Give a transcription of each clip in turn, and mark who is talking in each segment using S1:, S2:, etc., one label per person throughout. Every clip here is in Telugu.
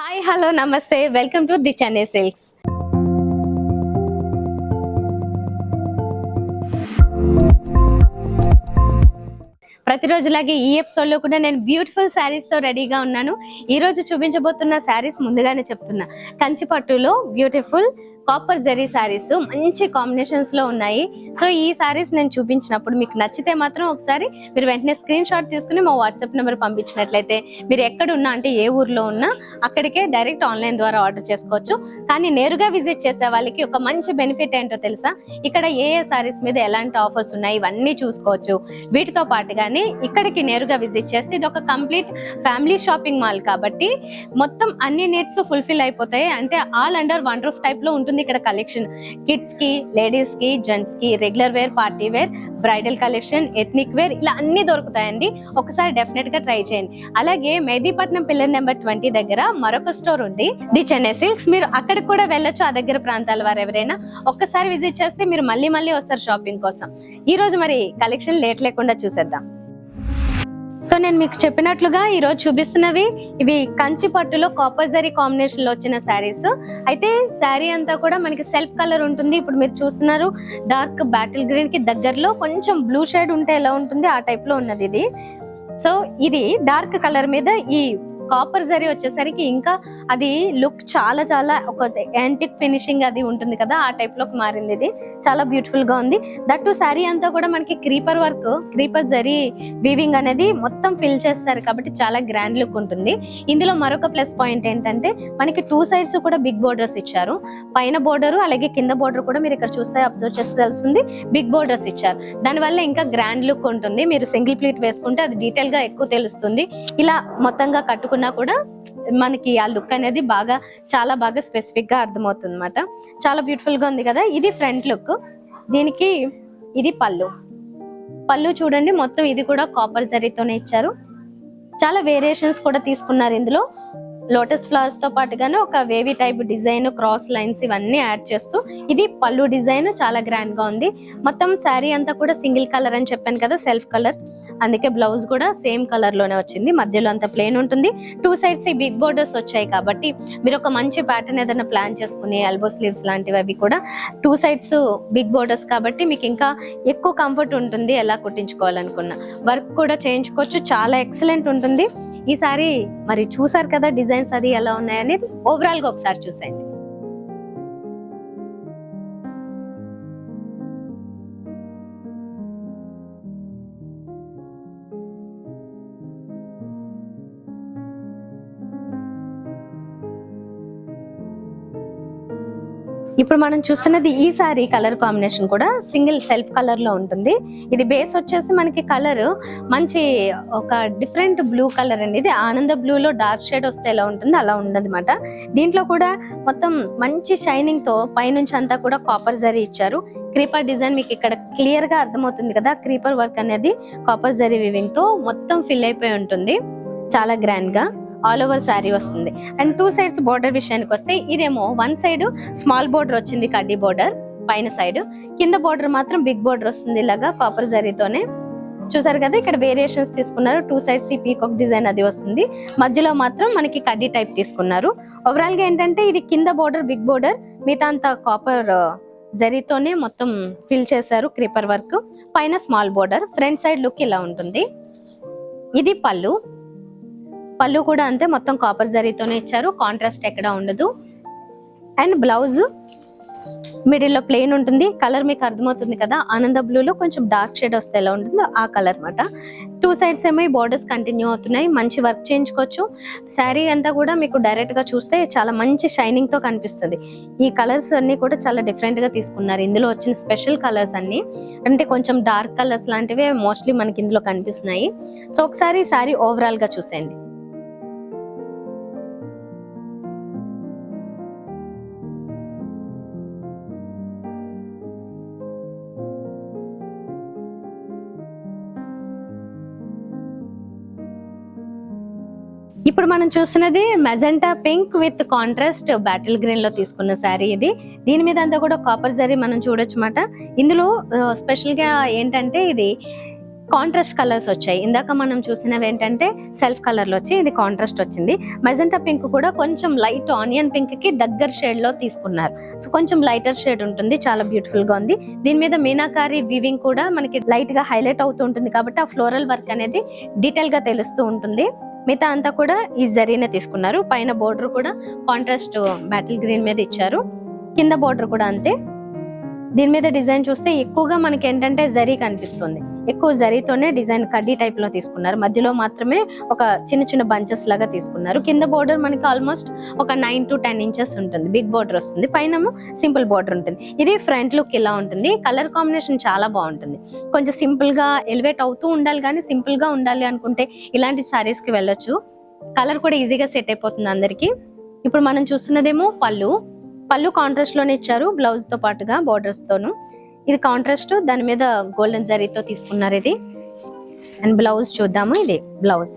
S1: హాయ్ హలో నమస్తే welcome to the Chennai silks. ప్రతిరోజులాగే ఈ ఎపిసోడ్ లో కూడా నేను బ్యూటిఫుల్ శారీస్ తో రెడీగా ఉన్నాను. ఈ రోజు చూపించబోతున్న శారీస్ ముందుగానే చెప్తున్నా, కంచి పట్టులో బ్యూటిఫుల్ కాపర్ జరీ శారీస్ మంచి కాంబినేషన్స్ లో ఉన్నాయి. సో ఈ శారీస్ నేను చూపించినప్పుడు మీకు నచ్చితే మాత్రం ఒకసారి మీరు వెంటనే స్క్రీన్ షాట్ తీసుకుని మా వాట్సాప్ నెంబర్ పంపించినట్లయితే మీరు ఎక్కడ ఉన్నా, అంటే ఏ ఊర్లో ఉన్నా అక్కడికే డైరెక్ట్ ఆన్లైన్ ద్వారా ఆర్డర్ చేసుకోవచ్చు. కానీ నేరుగా విజిట్ చేసే వాళ్ళకి ఒక మంచి బెనిఫిట్ ఏంటో తెలుసా, ఇక్కడ ఏ శారీస్ మీద ఎలాంటి ఆఫర్స్ ఉన్నాయి ఇవన్నీ చూసుకోవచ్చు. వీటితో పాటుగానే ఇక్కడికి నేరుగా విజిట్ చేస్తే ఇది ఒక కంప్లీట్ ఫ్యామిలీ షాపింగ్ మాల్ కాబట్టి మొత్తం అన్ని నీడ్స్ ఫుల్ఫిల్ అయిపోతాయి. అంటే all under one roof type లో ఉంటుంది ఇక్కడ కలెక్షన్. కిడ్స్ కి, లేడీస్ కి, జెంట్స్ కి, regular wear, party wear, bridal collection, ethnic wear, ఇలా అన్ని దొరుకుతాయండి. ఒకసారి డెఫినెట్ గా ట్రై చేయండి. అలాగే మెహదీపట్నం పిల్లర్ నెంబర్ 20 దగ్గర మరొక స్టోర్ ఉంది, ది చెన్నై సిల్క్స్. మీరు అక్కడికి కూడా వెళ్ళొచ్చు. ఆ దగ్గర ప్రాంతాల వారు ఎవరైనా ఒక్కసారి విజిట్ చేస్తే మీరు మళ్ళీ వస్తారు షాపింగ్ కోసం. ఈ రోజు మరి కలెక్షన్ లేట్ లేకుండా చూసేద్దాం. సో నేను మీకు చెప్పినట్లుగా ఈ రోజు చూపిస్తున్నవి ఇవి కంచి పట్టులో కాపర్ జరీ కాంబినేషన్ లో వచ్చిన శారీస్. అయితే శారీ అంతా కూడా మనకి సెల్ఫ్ కలర్ ఉంటుంది. ఇప్పుడు మీరు చూస్తున్నారు డార్క్ బాటిల్ గ్రీన్ కి దగ్గరలో కొంచెం బ్లూ షేడ్ ఉంటే ఎలా ఉంటుంది ఆ టైప్ లో ఉన్నది ఇది. సో ఇది డార్క్ కలర్ మీద ఈ కాపర్ జరీ వచ్చేసరికి ఇంకా అది లుక్ చాలా ఒక యాంటిక్ ఫినిషింగ్ అది ఉంటుంది కదా, ఆ టైప్ లోకి మారింది. ఇది చాలా బ్యూటిఫుల్ గా ఉంది. దట్టు శారీ అంతా కూడా మనకి creeper work, creeper zari weaving అనేది మొత్తం ఫిల్ చేస్తారు కాబట్టి చాలా గ్రాండ్ లుక్ ఉంటుంది. ఇందులో మరొక ప్లస్ పాయింట్ ఏంటంటే మనకి 2 సైడ్స్ కూడా బిగ్ బోర్డర్స్ ఇచ్చారు. పైన బోర్డర్ అలాగే కింద బోర్డర్ కూడా మీరు ఇక్కడ చూస్తే అబ్జర్వ్ చేస్తే తెలుస్తుంది, బిగ్ బోర్డర్స్ ఇచ్చారు. దానివల్ల ఇంకా గ్రాండ్ లుక్ ఉంటుంది. మీరు సింగిల్ ప్లీట్ వేసుకుంటే అది డీటెయిల్ గా ఎక్కువ తెలుస్తుంది. ఇలా మొత్తంగా కట్టుకున్నా కూడా మనకి ఆ లుక్ అనేది చాలా బాగా స్పెసిఫిక్ గా అర్థమవుతుంది అనమాట. చాలా బ్యూటిఫుల్ గా ఉంది కదా. ఇది ఫ్రంట్ లుక్. దీనికి ఇది పళ్ళు చూడండి, మొత్తం ఇది కూడా కాపర్ జరీతోనే ఇచ్చారు. చాలా వేరియేషన్స్ కూడా తీసుకున్నారు ఇందులో. లోటస్ ఫ్లవర్స్ తో పాటుగానే ఒక wavy type design, cross lines ఇవన్నీ యాడ్ చేస్తూ ఇది పళ్ళు డిజైన్ చాలా గ్రాండ్ గా ఉంది. మొత్తం శారీ అంతా కూడా సింగిల్ కలర్ అని చెప్పాను కదా, సెల్ఫ్ కలర్. అందుకే బ్లౌజ్ కూడా సేమ్ కలర్ లోనే వచ్చింది. మధ్యలో అంతా ప్లేన్ ఉంటుంది. 2 సైడ్స్ ఈ బిగ్ బోర్డర్స్ వచ్చాయి కాబట్టి మీరు ఒక మంచి ప్యాటర్న్ ఏదైనా ప్లాన్ చేసుకుని ఎల్బో స్లీవ్స్ లాంటివి అవి కూడా 2 సైడ్స్ బిగ్ బోర్డర్స్ కాబట్టి మీకు ఇంకా ఎక్కువ కంఫర్ట్ ఉంటుంది. ఎలా కుట్టించుకోవాలనుకున్నా వర్క్ కూడా చేయించుకోవచ్చు. చాలా ఎక్సలెంట్ ఉంటుంది. ఈ సారీ మరి చూసారు కదా డిజైన్స్ అది ఎలా ఉన్నాయనేది ఓవరాల్ గా ఒకసారి చూసేయండి. ఇప్పుడు మనం చూస్తున్నది ఈ సారీ కలర్ కాంబినేషన్ కూడా సింగిల్ సెల్ఫ్ కలర్ లో ఉంటుంది. ఇది బేస్ వచ్చేసి మనకి కలర్ మంచి ఒక డిఫరెంట్ బ్లూ కలర్ అండి. ఇది ఆనంద బ్లూ లో డార్క్ షేడ్ వస్తే ఎలా ఉంటుంది అలా ఉండదన్నమాట. దీంట్లో కూడా మొత్తం మంచి షైనింగ్ తో పైనుంచి అంతా కూడా కాపర్ జరీ ఇచ్చారు. క్రీపర్ డిజైన్ మీకు ఇక్కడ క్లియర్ గా అర్థమవుతుంది కదా. క్రీపర్ వర్క్ అనేది కాపర్ జరీ వీవింగ్ తో మొత్తం ఫిల్ అయిపోయి ఉంటుంది. చాలా గ్రాండ్ గా ఆల్ ఓవర్ శారీ వస్తుంది. అండ్ 2 సైడ్స్ బోర్డర్ విషయానికి వస్తే ఇదేమో 1 సైడ్ స్మాల్ బోర్డర్ వచ్చింది, కడ్డీ బోర్డర్ పైన సైడ్. కింద బోర్డర్ మాత్రం బిగ్ బోర్డర్ వస్తుంది ఇలాగా కాపర్ జరీతోనే. చూసారు కదా ఇక్కడ వేరియేషన్స్ తీసుకున్నారు. 2 సైడ్స్ ఈ పీకాక్ డిజైన్ అది వస్తుంది. మధ్యలో మాత్రం మనకి కడ్డీ టైప్ తీసుకున్నారు. ఓవరాల్ గా ఏంటంటే ఇది కింద బోర్డర్ బిగ్ బోర్డర్, మిగతా అంతా కాపర్ జరీతోనే మొత్తం ఫిల్ చేశారు క్రీపర్ వర్క్. పైన small border. Front side look ఇలా ఉంటుంది. ఇది పళ్ళు కూడా అంతే, మొత్తం కాపర్ జరీతోనే ఇచ్చారు. కాంట్రాస్ట్ ఎక్కడ ఉండదు. అండ్ బ్లౌజ్ మిడిల్ లో ప్లెయిన్ ఉంటుంది. కలర్ మీకు అర్థమవుతుంది కదా, ఆనంద బ్లూలో కొంచెం డార్క్ షేడ్ వస్తే ఎలా ఉంటుందో ఆ కలర్ మాట. 2 సైడ్స్ ఏమో బోర్డర్స్ కంటిన్యూ అవుతున్నాయి. మంచి వర్క్ చేయించుకోవచ్చు. శారీ అంతా కూడా మీకు డైరెక్ట్ గా చూస్తే చాలా మంచి షైనింగ్ తో కనిపిస్తుంది. ఈ కలర్స్ అన్ని కూడా చాలా డిఫరెంట్ గా తీసుకున్నారు. ఇందులో వచ్చిన స్పెషల్ కలర్స్ అన్ని అంటే కొంచెం డార్క్ కలర్స్ లాంటివి మోస్ట్లీ మనకి ఇందులో కనిపిస్తున్నాయి. సో ఒకసారి శారీ ఓవరాల్ గా చూసేయండి. ఇప్పుడు మనం చూస్తున్నది magenta pink with contrast bottle green లో తీసుకున్న శారీ ఇది. దీని మీద అంతా కూడా కాపర్ జరీ మనం చూడొచ్చు మాట. ఇందులో స్పెషల్ గా ఏంటంటే ఇది కాంట్రాస్ట్ కలర్స్ వచ్చాయి. ఇందాక మనం చూసినవి ఏంటంటే సెల్ఫ్ కలర్ లో వచ్చి, ఇది కాంట్రాస్ట్ వచ్చింది. మెజెంటా పింక్ కూడా కొంచెం లైట్ ఆనియన్ పింక్ కి దగ్గర షేడ్ లో తీసుకున్నారు. సో కొంచెం లైటర్ షేడ్ ఉంటుంది, చాలా బ్యూటిఫుల్ గా ఉంది. దీని మీద మీనాకారి వీవింగ్ కూడా మనకి లైట్ గా హైలైట్ అవుతూ ఉంటుంది కాబట్టి ఆ ఫ్లోరల్ వర్క్ అనేది డీటెయిల్ గా తెలుస్తూ ఉంటుంది. మిగతా అంతా కూడా ఈ జరీనే తీసుకున్నారు. పైన బోర్డర్ కూడా కాంట్రాస్ట్ బాటిల్ గ్రీన్ మీద ఇచ్చారు, కింద బోర్డర్ కూడా అంతే. దీని మీద డిజైన్ చూస్తే ఎక్కువగా మనకి ఏంటంటే జరీ కనిపిస్తుంది, ఎక్కువ జరీతోనే డిజైన్ కడ్డీ టైప్ లో తీసుకున్నారు. మధ్యలో మాత్రమే ఒక చిన్న చిన్న బంచెస్ లాగా తీసుకున్నారు. కింద బోర్డర్ మనకి ఆల్మోస్ట్ ఒక 9 to 10 ఇంచెస్ ఉంటుంది, బిగ్ బోర్డర్ వస్తుంది. పైన సింపుల్ బోర్డర్ ఉంటుంది. ఇది ఫ్రంట్ లుక్ ఇలా ఉంటుంది. కలర్ కాంబినేషన్ చాలా బాగుంటుంది. కొంచెం సింపుల్ గా ఎలివేట్ అవుతూ ఉండాలి, కానీ సింపుల్ గా ఉండాలి అనుకుంటే ఇలాంటి సారీస్ కి వెళ్ళొచ్చు. కలర్ కూడా ఈజీగా సెట్ అయిపోతుంది అందరికి. ఇప్పుడు మనం చూస్తున్నదేమో పళ్ళు కాంట్రాస్ట్ లోనే ఇచ్చారు, బ్లౌజ్ తో పాటుగా బోర్డర్స్ తోను. ఇది కాంట్రాస్ట్, దాని మీద గోల్డెన్ జరీతో తీసుకున్నారు ఇది. అండ్ బ్లౌజ్ చూద్దాము. ఇది బ్లౌజ్.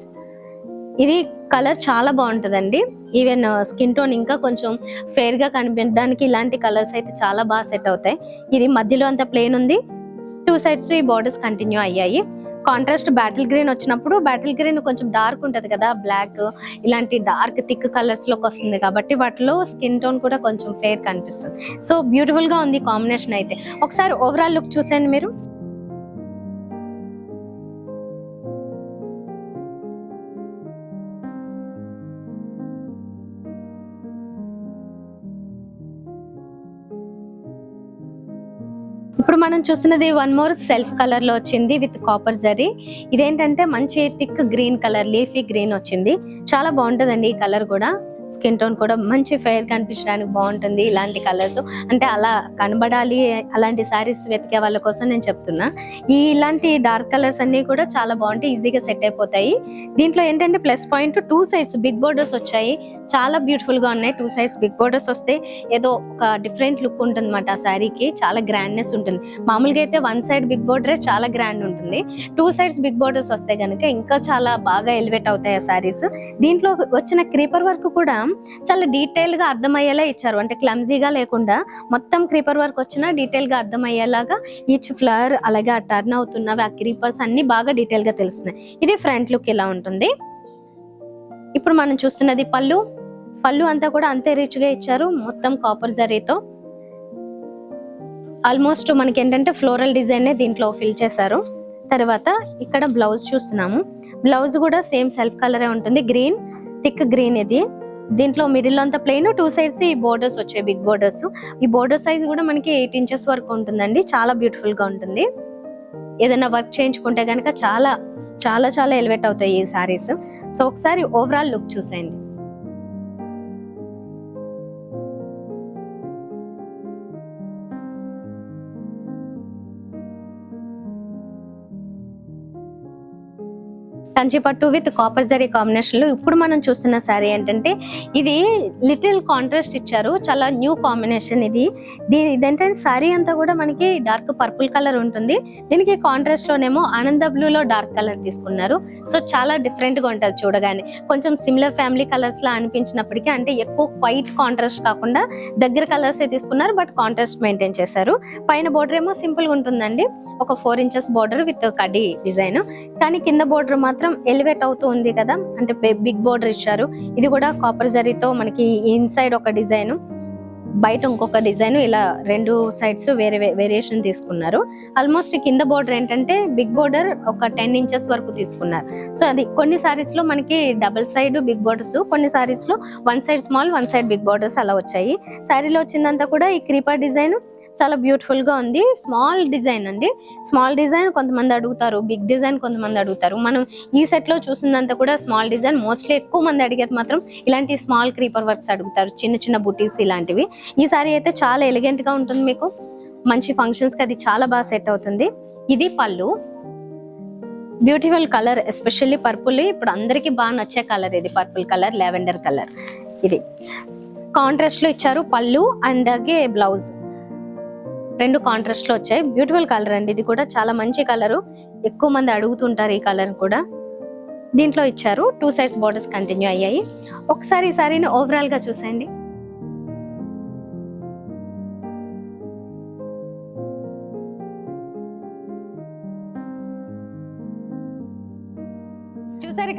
S1: ఇది కలర్ చాలా బాగుంటుందండి. ఈవెన్ స్కిన్ టోన్ ఇంకా కొంచెం ఫేర్ గా కనిపించడానికి ఇలాంటి కలర్స్ అయితే చాలా బాగా సెట్ అవుతాయి. ఇది మధ్యలో అంతా ప్లేన్ ఉంది, 2 sides ఈ బోర్డర్స్ కంటిన్యూ అయ్యాయి. కాంట్రాస్ట్ బాటిల్ గ్రీన్ వచ్చినప్పుడు, బాటిల్ గ్రీన్ కొంచెం డార్క్ ఉంటది కదా, బ్లాక్ ఇలాంటి డార్క్ థిక్ కలర్స్ లోకి వస్తుంది కాబట్టి వాటిలో స్కిన్ టోన్ కూడా కొంచెం ఫేర్ కనిపిస్తుంది. సో బ్యూటిఫుల్ గా ఉంది కాంబినేషన్ అయితే. ఒకసారి ఓవరాల్ లుక్ చూసేయండి మీరు. ఇప్పుడు మనం చూస్తున్నది వన్ మోర్ సెల్ఫ్ కలర్ లో వచ్చింది విత్ కాపర్ జరీ. ఇదేంటంటే మంచి thick green colour, leafy green వచ్చింది. చాలా బాగుంటుందండి ఈ కలర్ కూడా. స్కిన్ టోన్ కూడా మంచి ఫెయిర్ కనిపించడానికి బాగుంటుంది. ఇలాంటి కలర్స్ అంటే అలా కనబడాలి, అలాంటి సారీస్ వెతికే వాళ్ళ కోసం నేను చెప్తున్నా. ఇలాంటి డార్క్ కలర్స్ అన్ని కూడా చాలా బాగుంటాయి, ఈజీగా సెట్ అయిపోతాయి. దీంట్లో ఏంటంటే plus point 2 sides big borders వచ్చాయి. చాలా బ్యూటిఫుల్ గా ఉన్నాయి. 2 sides బిగ్ బోర్డర్స్ వస్తే ఏదో ఒక డిఫరెంట్ లుక్ ఉంటుంది అన్నమాట ఆ శారీకి, చాలా గ్రాండ్నెస్ ఉంటుంది. మామూలుగా అయితే 1 side బిగ్ బోర్డరే చాలా గ్రాండ్ ఉంటుంది. 2 sides బిగ్ బోర్డర్స్ వస్తే గనుక ఇంకా చాలా బాగా ఎలివేట్ అవుతాయి ఆ శారీస్. దీంట్లో వచ్చిన క్రీపర్ వర్క్ కూడా చాలా డీటెయిల్ గా అర్థమయ్యేలా ఇచ్చారు. అంటే క్లమ్జీగా లేకుండా మొత్తం క్రీపర్ వర్క్ వచ్చినా డీటెయిల్ గా అర్థమయ్యేలాగా ఈచ్ ఫ్లవర్, అలాగే ఆ టర్న్ అవుతున్నవి ఆ క్రీపర్స్ అన్ని బాగా డీటెయిల్ గా తెలుస్తున్నాయి. ఇది ఫ్రంట్ లుక్ ఇలా ఉంటుంది. ఇప్పుడు మనం చూస్తున్నది పళ్ళు అంతా కూడా అంతే రిచ్ గా ఇచ్చారు, మొత్తం కాపర్ జరీతో. ఆల్మోస్ట్ మనకి ఏంటంటే ఫ్లోరల్ డిజైన్ దీంట్లో ఫిల్ చేశారు. తర్వాత ఇక్కడ బ్లౌజ్ చూస్తున్నాము. బ్లౌజ్ కూడా సేమ్ సెల్ఫ్ కలరే ఉంటుంది, గ్రీన్, థిక్ గ్రీన్. ఇది దీంట్లో మిడిల్ అంతా ప్లెయిన్, 2 sides ఈ బోర్డర్స్ వచ్చాయి, బిగ్ బోర్డర్స్. ఈ బోర్డర్ సైజ్ కూడా మనకి 8 inches వరకు ఉంటుందండి. చాలా బ్యూటిఫుల్ గా ఉంటుంది. ఏదైనా వర్క్ చేయించుకుంటే కనుక చాలా చాలా చాలా ఎలివేట్ అవుతాయి ఈ సారీస్. సో ఒకసారి ఓవరాల్ లుక్ చూసేయండి. కంచి పట్టు విత్ కాపర్ జరీ కాంబినేషన్ లో ఇప్పుడు మనం చూస్తున్న శారీ ఏంటంటే ఇది లిటిల్ కాంట్రాస్ట్ ఇచ్చారు, చాలా న్యూ కాంబినేషన్ ఇది. ఇదేంటంటే శారీ అంతా కూడా మనకి డార్క్ పర్పుల్ కలర్ ఉంటుంది. దీనికి కాంట్రాస్ట్ లోనేమో ఆనంద బ్లూ లో డార్క్ కలర్ తీసుకున్నారు. సో చాలా డిఫరెంట్ గా ఉంటుంది చూడగానే. కొంచెం సిమిలర్ ఫ్యామిలీ కలర్స్ లా అనిపించినప్పటికీ, అంటే ఎక్కువ వైట్ కాంట్రాస్ట్ కాకుండా దగ్గర కలర్స్ తీసుకున్నారు, బట్ కాంట్రాస్ట్ మెయింటైన్ చేశారు. పైన బోర్డర్ ఏమో సింపుల్ గా ఉంటుందండి, ఒక 4 inches బోర్డర్ విత్ కడ్డీ డిజైన్. కానీ కింద బోర్డర్ మాత్రం ఎలివేట్ అవుతూ ఉంది కదా, అంటే బిగ్ బోర్డర్ ఇచ్చారు. ఇది కూడా కాపర్ జరీతో మనకి ఇన్సైడ్ ఒక డిజైన్, బయట ఇంకొక డిజైన్, ఇలా 2 sides వేరే వేరియేషన్ తీసుకున్నారు. ఆల్మోస్ట్ కింద బోర్డర్ ఏంటంటే బిగ్ బోర్డర్ ఒక 10 inches వరకు తీసుకున్నారు. సో అది కొన్ని సారీస్ లో మనకి డబుల్ సైడ్ బిగ్ బోర్డర్స్, కొన్ని సారీస్ లో 1 side small 1 side big borders అలా వచ్చాయి. శారీలో వచ్చిందంతా కూడా ఈ క్రీపర్ డిజైన్ చాలా బ్యూటిఫుల్ గా ఉంది. స్మాల్ డిజైన్ అండి, స్మాల్ డిజైన్ కొంతమంది అడుగుతారు, బిగ్ డిజైన్ కొంతమంది అడుగుతారు. మనం ఈ సెట్ లో చూసిందంతా కూడా స్మాల్ డిజైన్. మోస్ట్లీ ఎక్కువ మంది అడిగేది మాత్రం ఇలాంటి స్మాల్ క్రీపర్ వర్క్స్ అడుగుతారు, చిన్న చిన్న బుటీస్ ఇలాంటివి. ఈ సారీ అయితే చాలా ఎలిగెంట్ గా ఉంటుంది, మీకు మంచి ఫంక్షన్స్ కి అది చాలా బాగా సెట్ అవుతుంది. ఇది పళ్ళు, బ్యూటిఫుల్ కలర్, ఎస్పెషల్లీ పర్పుల్ ఇప్పుడు అందరికి బాగా నచ్చే కలర్. ఇది పర్పుల్ కలర్, లావెండర్ కలర్. ఇది కాంట్రాస్ట్ లో ఇచ్చారు పళ్ళు అండ్ అలాగే బ్లౌజ్, 2 కాంట్రాస్ట్ లో వచ్చాయి. బ్యూటిఫుల్ కలర్ అండి, ఇది కూడా చాలా మంచి కలర్, ఎక్కువ మంది అడుగుతుంటారు ఈ కలర్ కూడా. దీంట్లో ఇచ్చారు 2 sides బోర్డర్స్ కంటిన్యూ అయ్యాయి. ఒకసారి ఈ సారీని ఓవరాల్ గా చూసేయండి.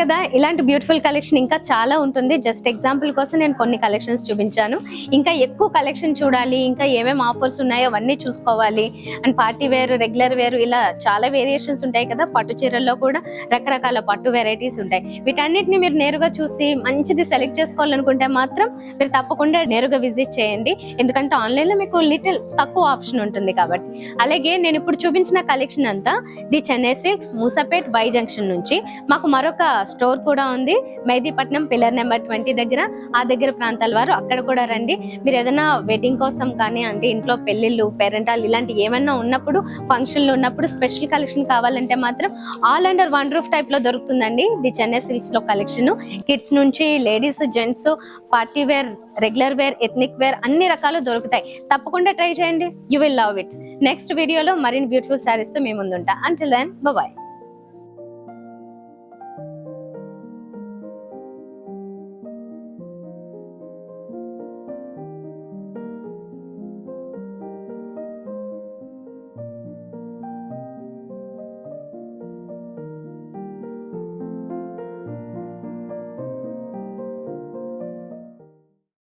S1: కదా, ఇలాంటి బ్యూటిఫుల్ కలెక్షన్ ఇంకా చాలా ఉంటుంది. జస్ట్ ఎగ్జాంపుల్ కోసం నేను కొన్ని కలెక్షన్స్ చూపించాను. ఇంకా ఎక్కువ కలెక్షన్ చూడాలి, ఇంకా ఏమేమి ఆఫర్స్ ఉన్నాయో అవన్నీ చూసుకోవాలి, and party wear, regular wear, ఇలా చాలా వేరియేషన్స్ ఉంటాయి కదా. పట్టు చీరల్లో కూడా రకరకాల పట్టు వెరైటీస్ ఉంటాయి. వీటన్నిటిని మీరు నేరుగా చూసి మంచిది సెలెక్ట్ చేసుకోవాలనుకుంటే మాత్రం మీరు తప్పకుండా నేరుగా విజిట్ చేయండి. ఎందుకంటే ఆన్లైన్ లో మీకు లిటిల్ తక్కువ ఆప్షన్ ఉంటుంది కాబట్టి. అలాగే నేను ఇప్పుడు చూపించిన కలెక్షన్ అంతా the Chennai silks, Moosapet, Y junction నుంచి. మాకు మరొక స్టోర్ కూడా ఉంది మెహదీపట్నం పిల్లర్ నెంబర్ 20 దగ్గర. ఆ దగ్గర ప్రాంతాల వారు అక్కడ కూడా రండి. మీరు ఏదైనా వెడ్డింగ్ కోసం కానీ, అంటే ఇంట్లో పెళ్లిళ్ళు, పేరెంటాలు ఇలాంటి ఏమైనా ఉన్నప్పుడు, ఫంక్షన్లు ఉన్నప్పుడు స్పెషల్ కలెక్షన్ కావాలంటే మాత్రం all under one roof type లో దొరుకుతుందండి ది చెన్నై సిల్క్స్ లో కలెక్షన్. కిడ్స్ నుంచి ladies, gents, party wear, regular wear, ethnic wear అన్ని రకాలు దొరుకుతాయి. తప్పకుండా ట్రై చేయండి, you will love it. Next వీడియోలో మరిన్ని బ్యూటిఫుల్ శారీస్ తో మీ ముందుంటా. Until then by.